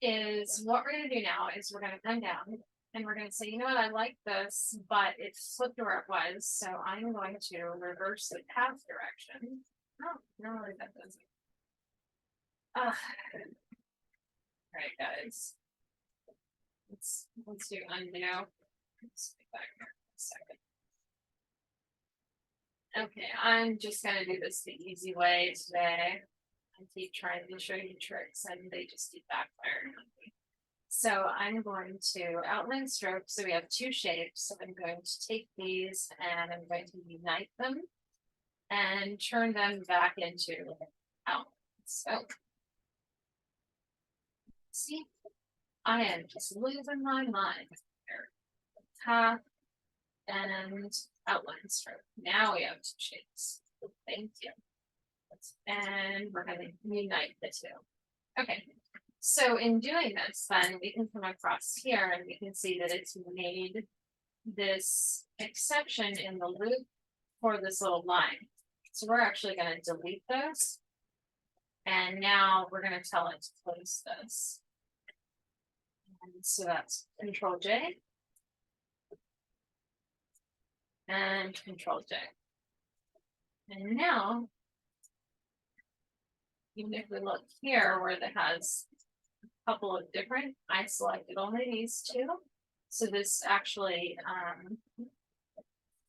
Speaker 1: is what we're gonna do now is we're gonna come down and we're gonna say, you know what, I like this, but it flipped where it was, so I'm going to reverse the path direction. Oh, no, that doesn't. Alright, guys. Let's do undo. Let's get back here a second. Okay, I'm just gonna do this the easy way today. I keep trying to show you tricks and they just keep backfiring on me. So I'm going to outline stroke. So we have two shapes. So I'm going to take these and I'm going to unite them and turn them back into outlines. So see, I am just losing my mind here. Top and outline stroke. Now we have two shapes. Thank you. And we're going to unite the two. Okay. So in doing this, then we can come across here and we can see that it's made this exception in the loop for this little line. So we're actually going to delete those. And now we're going to tell it to close this. And so that's Control J. And Control J. And now, even if we look here where it has a couple of different, I selected only these two. So this actually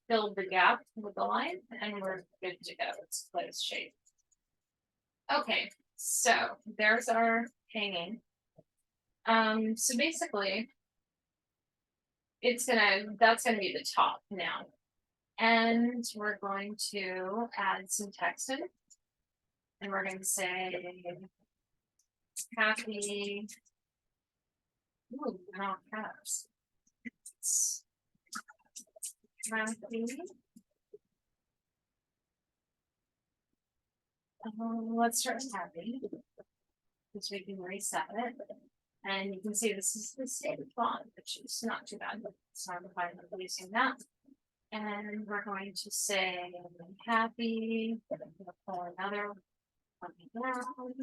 Speaker 1: filled the gap with the line and we're good to go. It's closed shape. Okay, so there's our hanging. So basically, that's gonna be the top now. And we're going to add some text in. And we're going to say happy. Ooh, no caps. Happy. Let's start with happy. Because we can reset it. And you can see this is the same font, which is not too bad. It's not fine with using that. And we're going to say happy. We're going to pull another one down.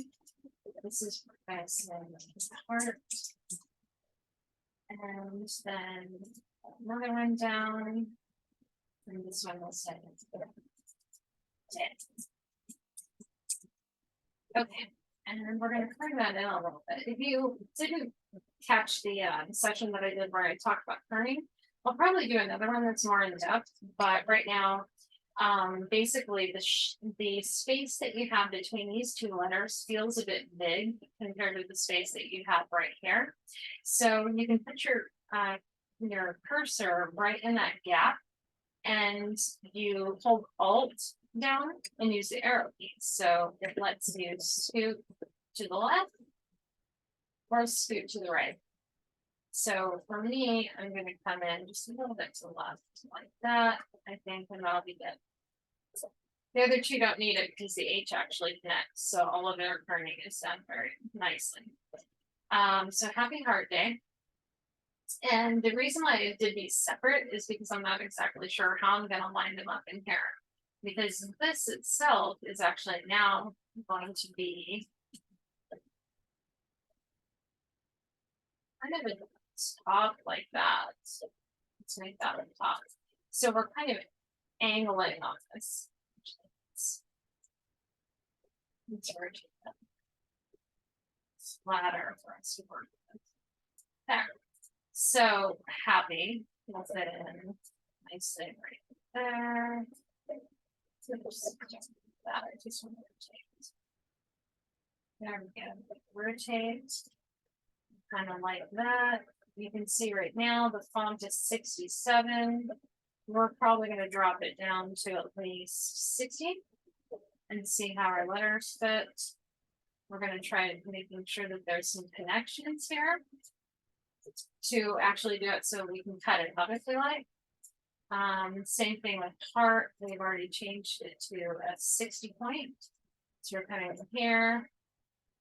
Speaker 1: This is what I say heart. And then another one down. And this one will say 10. Okay. And then we're going to turn that in a little bit. If you didn't catch the section that I did where I talked about kerning, I'll probably do another one that's more in depth. But right now, basically the space that you have between these two letters feels a bit big compared to the space that you have right here. So you can put your cursor right in that gap, and you hold Alt down and use the arrow keys. So it lets you scoot to the left or scoot to the right. So for me, I'm going to come in just a little bit to the left like that, I think, and that'll be good. So the other two don't need it because the H actually connects. So all of their kerning is done very nicely. So happy heart day. And the reason why I did these separate is because I'm not exactly sure how I'm going to line them up in here. Because this itself is actually now going to be kind of a top like that. Let's make that a top. So we're kind of angling on this. Let's rotate that. It's flatter for us to work with. There. So happy. We'll fit in nicely right there. That I just want to rotate. There we go. Rotate. kind of like that. You can see right now the font is 67. We're probably going to drop it down to at least 60 and see how our letters fit. We're going to try making sure that there's some connections here to actually do it so we can cut it up if we like. Same thing with heart. We've already changed it to a 60 point. So we're cutting it here,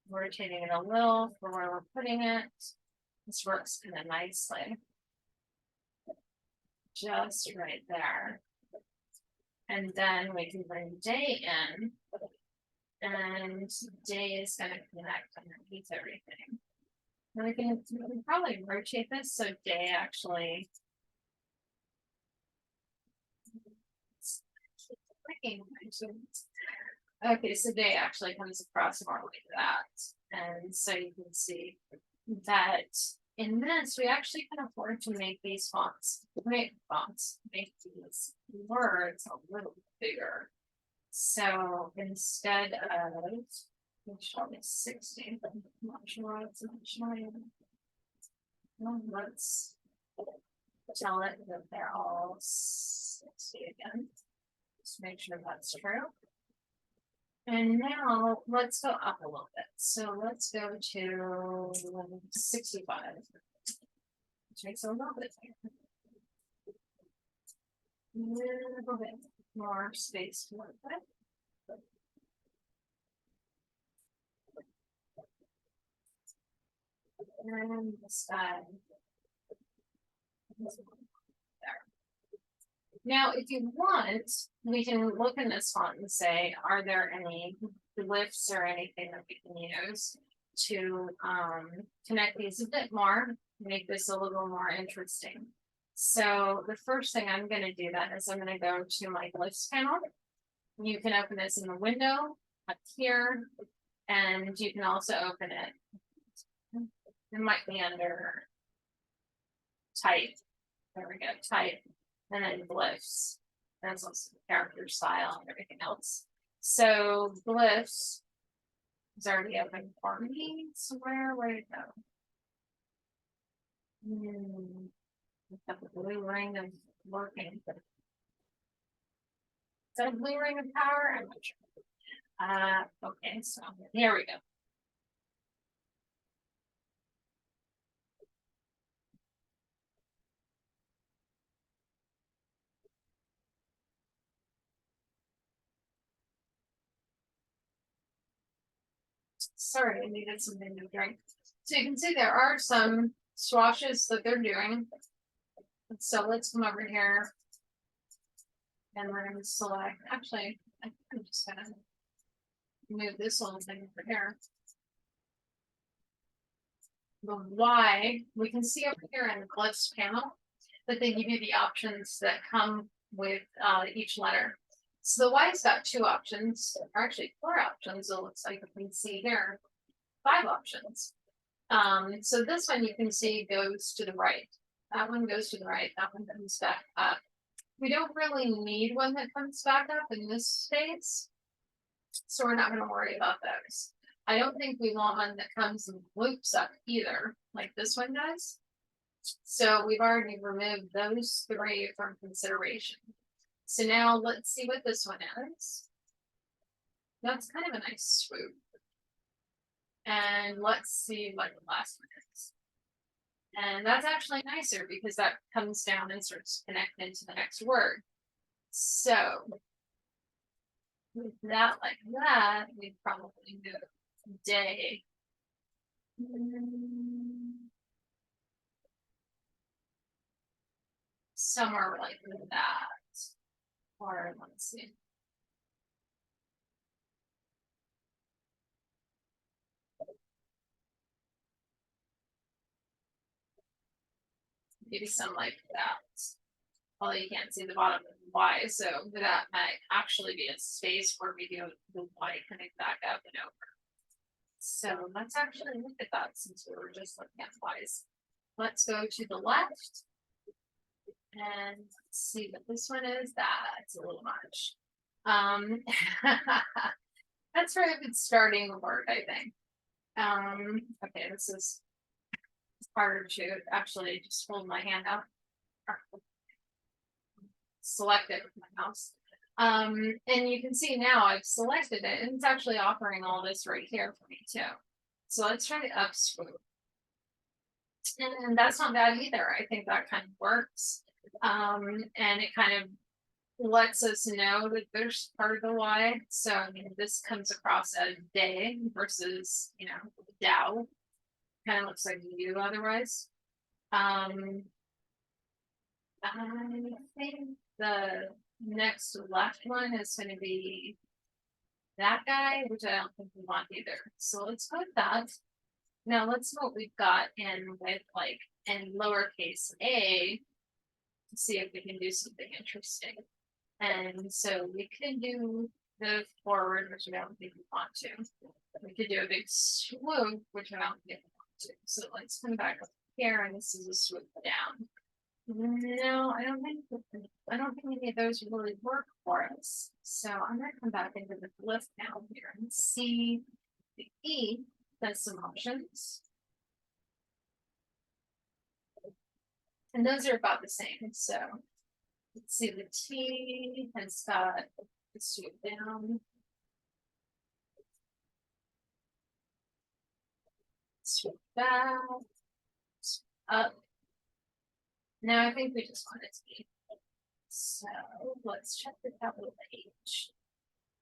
Speaker 1: rotating it a little for where we're putting it. This works kind of nicely. Just right there. And then we can bring day in. And day is going to connect underneath everything. And we can probably rotate this so day actually. Okay, so day actually comes across more like that. And so you can see that in this, we actually can afford to make these fonts, make these words a little bigger. So instead of, show me 60, but I'm not sure it's not showing. Well, let's tell it that they're all 60 again. Just make sure that's true. And now let's go up a little bit. So let's go to 65, which makes it a little bit bigger. A little bit more space to work with. And this side. There. Now, if you want, we can look in this font and say, are there any glyphs or anything that we can use to connect these a bit more, make this a little more interesting. So the first thing I'm going to do that is I'm going to go to my glyphs panel. You can open this in the window up here, and you can also open it. It might be under type. There we go, type, and then glyphs. That's also the character style and everything else. So glyphs is already open for me somewhere. Where did it go? Got the blue ring of working. Is that a blue ring of power? I'm not sure. Okay, so here we go. Sorry, I needed something to drink. So you can see there are some swashes that they're doing. So let's come over here. And we're going to select, actually, I'm just going to move this little thing over here. The Y, we can see over here in the glyphs panel that they give you the options that come with each letter. So the Y's got 2 options, or actually 4 options. It looks like we can see here 5 options. So this one you can see goes to the right. That one goes to the right. That one comes back up. We don't really need one that comes back up in this space, so we're not going to worry about those. I don't think we want one that comes and loops up either, like this one does. So we've already removed those 3 from consideration. So now let's see what this one is. That's kind of a nice swoop. And let's see what the last one is. And that's actually nicer because that comes down and starts connecting to the next word. So with that like that, we'd probably do day. Somewhere like that. Or let's see. Maybe some like that. Although you can't see the bottom of the Y, so that might actually be a space where we do the Y coming back up and over. So let's actually look at that since we were just looking at Y's. Let's go to the left and see what this one is. That's a little much. That's for a good starting word, I think. Okay, this is harder to actually just hold my hand out. Select it with my mouse. And you can see now I've selected it and it's actually offering all this right here for me too. So let's try to up swoop. And that's not bad either. I think that kind of works. And it kind of lets us know that there's part of the Y. So I mean, this comes across as day versus, you know, Dow. Kind of looks like U otherwise. I think the next left one is going to be that guy, which I don't think we want either. So let's go with that. Now let's see what we've got in with like in lowercase a to see if we can do something interesting. And so we can do the forward, which I don't think we want to. We could do a big swoop, which I don't think we want to. So let's come back up here, and this is a swoop down. No, I don't think any of those really work for us. So I'm gonna come back into the lift now here and see the E does some options. And those are about the same. So let's see, the T has got the swoop down. Swoop back, swoop up. Now I think we just want it to be. So let's check the capital H.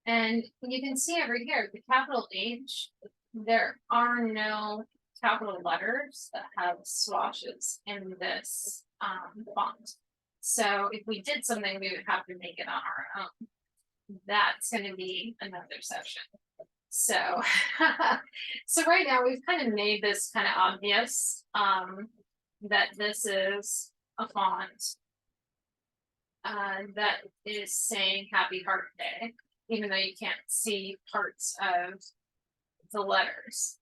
Speaker 1: And you can see over here, the capital H, there are no capital letters that have swashes in this font. So if we did something, we would have to make it on our own. That's going to be another session. So, so right now we've kind of made this kind of obvious that this is a font that is saying Happy Heart Day, even though you can't see parts of the letters.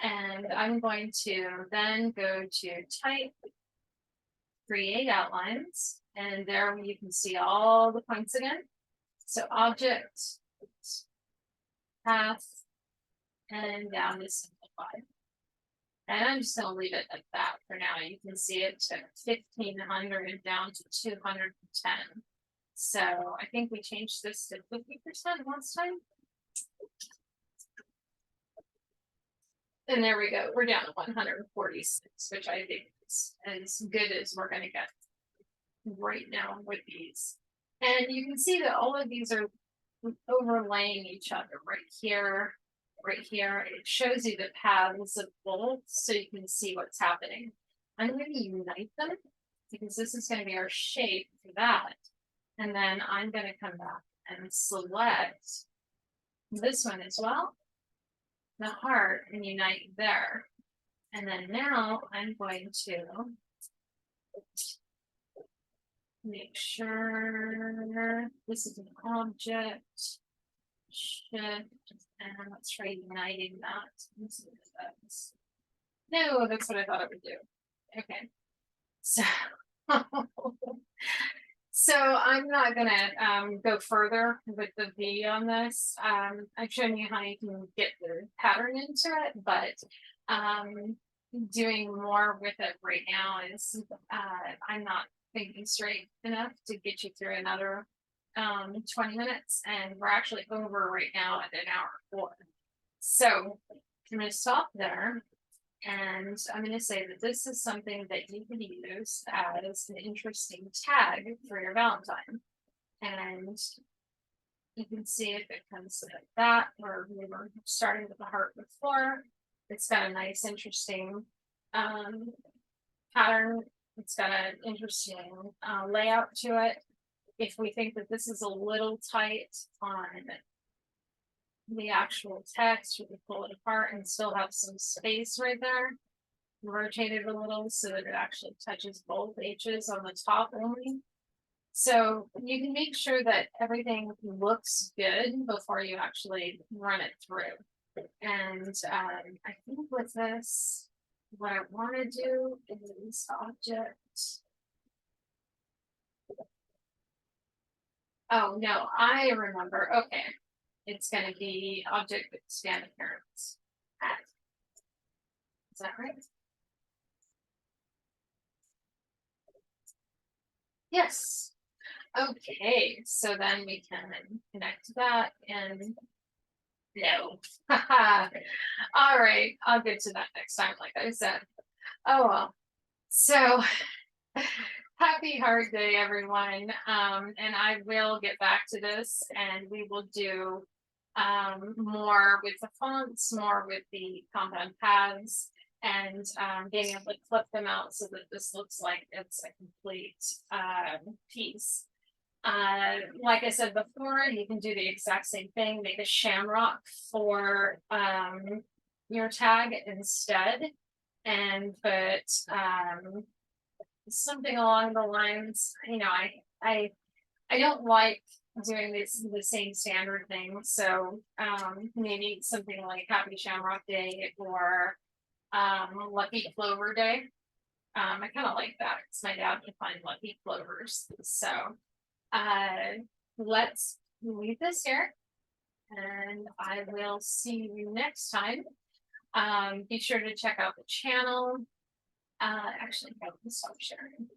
Speaker 1: And I'm going to then go to type, create outlines, and there you can see all the points again. So object, path, and down to simplify. And I'm just going to leave it at that for now. You can see it took 1,500 down to 210. So I think we changed this to 50% last time. And there we go. We're down to 146, which I think is as good as we're going to get right now with these. And you can see that all of these are overlaying each other right here, right here. It shows you the paths of both so you can see what's happening. I'm going to unite them because this is going to be our shape for that. And then I'm going to come back and select this one as well, the heart, and unite there. And then now I'm going to make sure this is an object, shift, and let's try uniting that. No, that's what I thought it would do. Okay, so so I'm not gonna go further with the V on this. I've shown you how you can get the pattern into it, but doing more with it right now is I'm not thinking straight enough to get you through another 20 minutes, and we're actually over right now at 1:04. So I'm going to stop there, and I'm going to say that this is something that you can use as an interesting tag for your Valentine. And you can see if it comes like that, where we were starting with the heart before. It's got a nice, interesting pattern. It's got an interesting layout to it. If we think that this is a little tight on the actual text, we can pull it apart and still have some space right there. Rotate it a little so that it actually touches both H's on the top only. So you can make sure that everything looks good before you actually run it through. And I think with this, what I want to do is object. Oh no, I remember. Okay, it's going to be object expand appearance. Is that right? Yes. Okay, so then we can connect to that and no. All right, I'll get to that next time, like I said. Oh well. So happy Heart Day, everyone. And I will get back to this and we will do more with the fonts, more with the compound paths, and being able to clip them out so that this looks like it's a complete piece. Like I said before, you can do the exact same thing, make a shamrock for your tag instead, and put something along the lines, I don't like doing the same standard thing. So maybe something like Happy Shamrock Day or Lucky Clover Day. I kind of like that because my dad can find lucky clovers. So let's leave this here and I will see you next time. Be sure to check out the channel. Actually, no, stop sharing.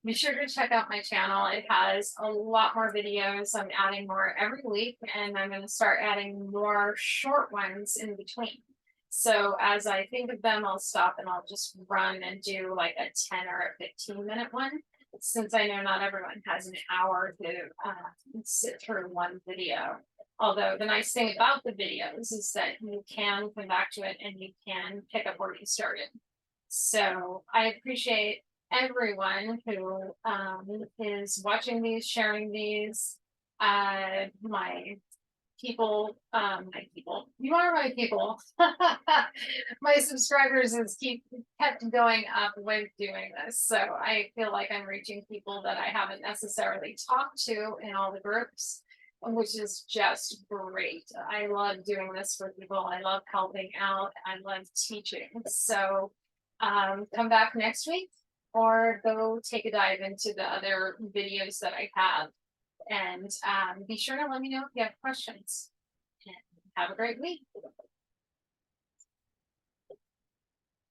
Speaker 1: Be sure to check out my channel. It has a lot more videos. I'm adding more every week, and I'm going to start adding more short ones in between. So as I think of them, I'll stop and I'll just run and do like a 10 or a 15-minute one, since I know not everyone has an hour to sit through one video. Although the nice thing about the videos is that you can come back to it and you can pick up where you started. So I appreciate everyone who is watching these, sharing these. My people, you are my people. My subscribers is kept going up with doing this. So I feel like I'm reaching people that I haven't necessarily talked to in all the groups, which is just great. I love doing this for people. I love helping out. I love teaching. So come back next week or go take a dive into the other videos that I have. And be sure to let me know if you have questions. And have a great week.